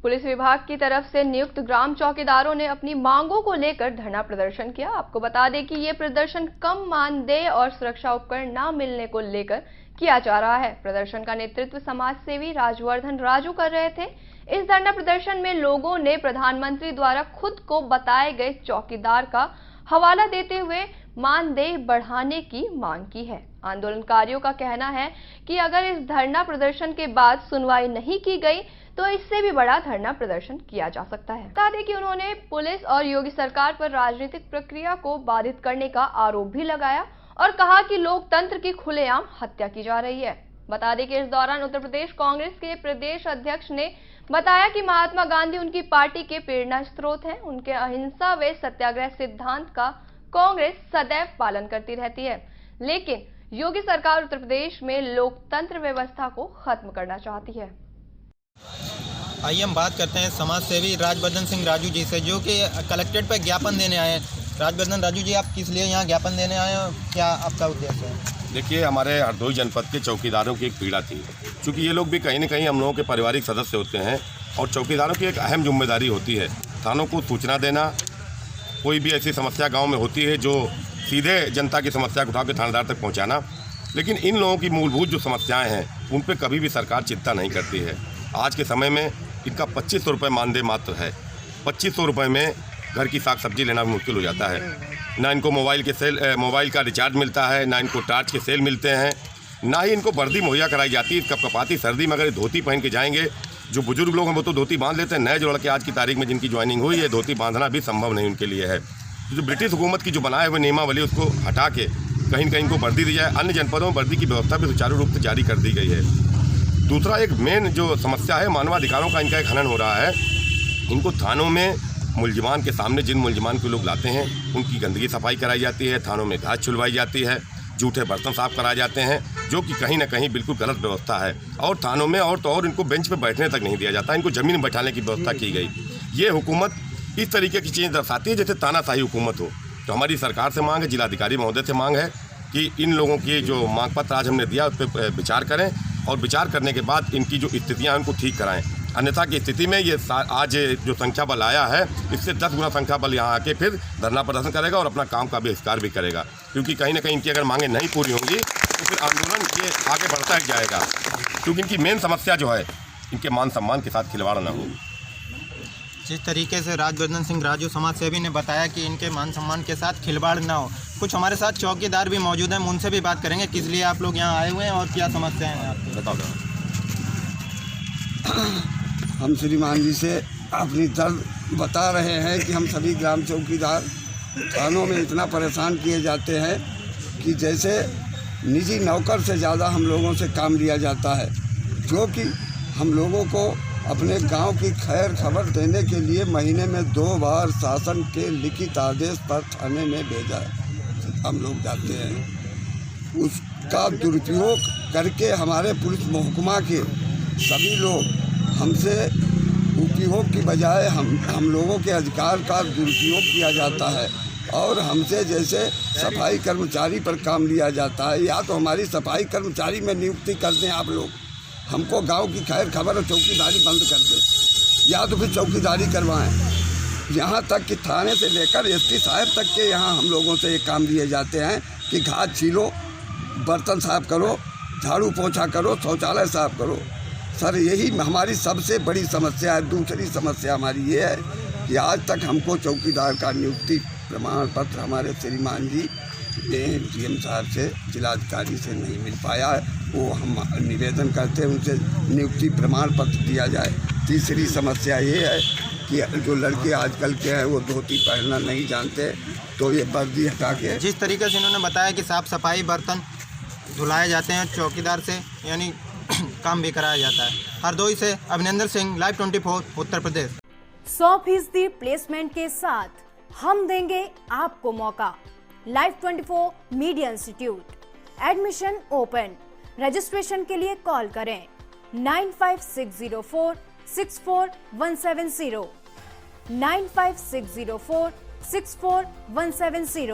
Police विभाग की तरफ से नियुक्त ग्राम चौकीदारों ने अपनी मांगों को लेकर धरना प्रदर्शन किया। आपको बता दें कि ये प्रदर्शन कम मानदेय और सुरक्षा उपकरण न मिलने को लेकर किया जा रहा है। प्रदर्शन का नेतृत्व समाज सेवी राजवर्धन राजू कर रहे थे। इस धरना प्रदर्शन में लोगों ने प्रधानमंत्री द्वारा खुद को बताए गए चौकीदार का हवाला देते हुए मानदेय बढ़ाने की मांग की है। आंदोलनकारियों का कहना है कि अगर इस धरना प्रदर्शन के बाद सुनवाई नहीं की गई तो इससे भी बड़ा धरना प्रदर्शन किया जा सकता है। बता दें कि उन्होंने पुलिस और योगी सरकार पर राजनीतिक प्रक्रिया को बाधित करने का आरोप भी लगाया और कहा कि लोकतंत्र की खुलेआम हत्या की जा रही है। बता दें कि इस दौरान उत्तर प्रदेश कांग्रेस के प्रदेश अध्यक्ष ने बताया कि महात्मा गांधी उनकी पार्टी के प्रेरणा स्रोत हैं। उनके अहिंसा व सत्याग्रह सिद्धांत का कांग्रेस सदैव पालन करती रहती है, लेकिन योगी सरकार उत्तर प्रदेश में लोकतंत्र व्यवस्था को खत्म करना चाहती है। आइए हम बात करते हैं समाज सेवी राजवर्धन सिंह राजू जी से, जो कि कलेक्ट्रेट पर ज्ञापन देने आए हैं। राजवर्धन राजू जी, आप किस लिए यहाँ ज्ञापन देने आए हैं, क्या आपका उद्देश्य है? देखिए, हमारे हरदोई जनपद के चौकीदारों की एक पीड़ा थी, क्योंकि ये लोग भी कहीं न कहीं हम लोगों के पारिवारिक सदस्य होते हैं और चौकीदारों की एक अहम जिम्मेदारी होती है थानों को सूचना देना। कोई भी ऐसी समस्या गाँव में होती है जो सीधे जनता की समस्या को उठा के थानेदार तक पहुँचाना, लेकिन इन लोगों की मूलभूत जो समस्याएँ हैं उन पर कभी भी सरकार चिंता नहीं करती है। आज के समय में इनका 2500 रुपये मानदेय मात्र है। 2500 रुपये में घर की साग सब्जी लेना भी मुश्किल हो जाता है। ना इनको मोबाइल का रिचार्ज मिलता है, ना इनको टार्च के सेल मिलते हैं, ना ही इनको वर्दी मुहैया कराई जाती है। कपकपाती सर्दी में अगर धोती पहन के जाएंगे, जो बुजुर्ग लोग हैं वो तो धोती बांध लेते हैं, नए जो लड़के आज की तारीख में जिनकी ज्वाइनिंग हुई है, धोती बांधना भी संभव नहीं उनके लिए है। जो ब्रिटिश हुकूमत की जो बनाए हुए नियमावली उसको हटा के कहीं न कहीं इनको वर्दी दी जाए। अन्य जनपदों में वर्दी की व्यवस्था भी सुचारू रूप से जारी कर दी गई है। दूसरा एक मेन जो समस्या है, मानवाधिकारों का इनका एक हनन हो रहा है। इनको थानों में मुलजिमान के सामने जिन मुलजिमान को लोग लाते हैं उनकी गंदगी सफाई कराई जाती है, थानों में घास छुलवाई जाती है, जूठे बर्तन साफ कराए जाते हैं, जो कि कहीं ना कहीं बिल्कुल गलत व्यवस्था है। और थानों में और इनको बेंच पे बैठने तक नहीं दिया जाता, इनको ज़मीन में बैठाने की व्यवस्था की गई। ये हुकूमत इस तरीके की चीज़ दर्शाती है जैसे तानाशाही हुकूमत हो। तो हमारी सरकार से मांग है, जिलाधिकारी महोदय से मांग है कि इन लोगों की जो मांग पत्र आज हमने दिया उस पर विचार करें और विचार करने के बाद इनकी जो स्थितियाँ हैं उनको ठीक कराएं। अन्यथा की स्थिति में ये आज जो संख्या बल आया है, इससे 10 गुना संख्या बल यहाँ आके फिर धरना प्रदर्शन करेगा और अपना काम का बहिष्कार भी करेगा, क्योंकि कहीं ना कहीं इनकी अगर मांगें नहीं पूरी होंगी तो फिर आंदोलन ये आगे बढ़ता ही जाएगा, क्योंकि इनकी मेन समस्या जो है इनके मान सम्मान के साथ खिलवाड़ ना हो। जिस तरीके से राजवर्धन सिंह राजू समाज सेवी ने बताया कि इनके मान सम्मान के साथ खिलवाड़ ना हो, कुछ हमारे साथ चौकीदार भी मौजूद हैं, हम उनसे भी बात करेंगे किस लिए आप लोग यहाँ आए हुए हैं और क्या समस्याएं हैं आपकी, बताओ। हम श्रीमान जी से अपनी दर्द बता रहे हैं कि हम सभी ग्राम चौकीदार थानों में इतना परेशान किए जाते हैं कि जैसे निजी नौकर से ज़्यादा हम लोगों से काम लिया जाता है, जो कि हम लोगों को अपने गांव की खैर खबर देने के लिए महीने में 2 बार शासन के लिखित आदेश पर थाने में भेजा हम लोग जाते हैं। उसका दुरुपयोग करके हमारे पुलिस महकमा के सभी लोग हमसे उपयोग की बजाय हम लोगों के अधिकार का दुरुपयोग किया जाता है और हमसे जैसे सफाई कर्मचारी पर काम लिया जाता है। या तो हमारी सफाई कर्मचारी में नियुक्ति कर दें आप लोग, हमको गांव की खैर खबर और चौकीदारी बंद कर दें, या तो फिर चौकीदारी करवाएं। यहाँ तक कि थाने से लेकर एसपी साहब तक के यहाँ हम लोगों से ये काम दिए जाते हैं कि घास छीलो, बर्तन साफ करो, झाड़ू पोछा करो, शौचालय साफ करो। सर, यही हमारी सबसे बड़ी समस्या है। दूसरी समस्या हमारी ये है कि आज तक हमको चौकीदार का नियुक्ति प्रमाण पत्र हमारे श्रीमान जी डीएम साहब से, जिलाधिकारी से नहीं मिल पाया है। वो हम निवेदन करते हैं उनसे नियुक्ति प्रमाण पत्र दिया जाए। तीसरी समस्या ये है कि जो लड़के आजकल के हैं वो धोती पहनना नहीं जानते, तो ये वर्दी हटा के, जिस तरीके से इन्होंने बताया कि साफ़ सफाई बर्तन धुलाए जाते हैं चौकीदार से, यानी काम भी कराया जाता है। हरदोई से अभिनंदन सिंह, लाइव 24 उत्तर प्रदेश। 100% प्लेसमेंट के साथ हम देंगे आपको मौका। Live 24 media institute, admission open. Registration के लिए कॉल करें 95604 64170 95604 64170।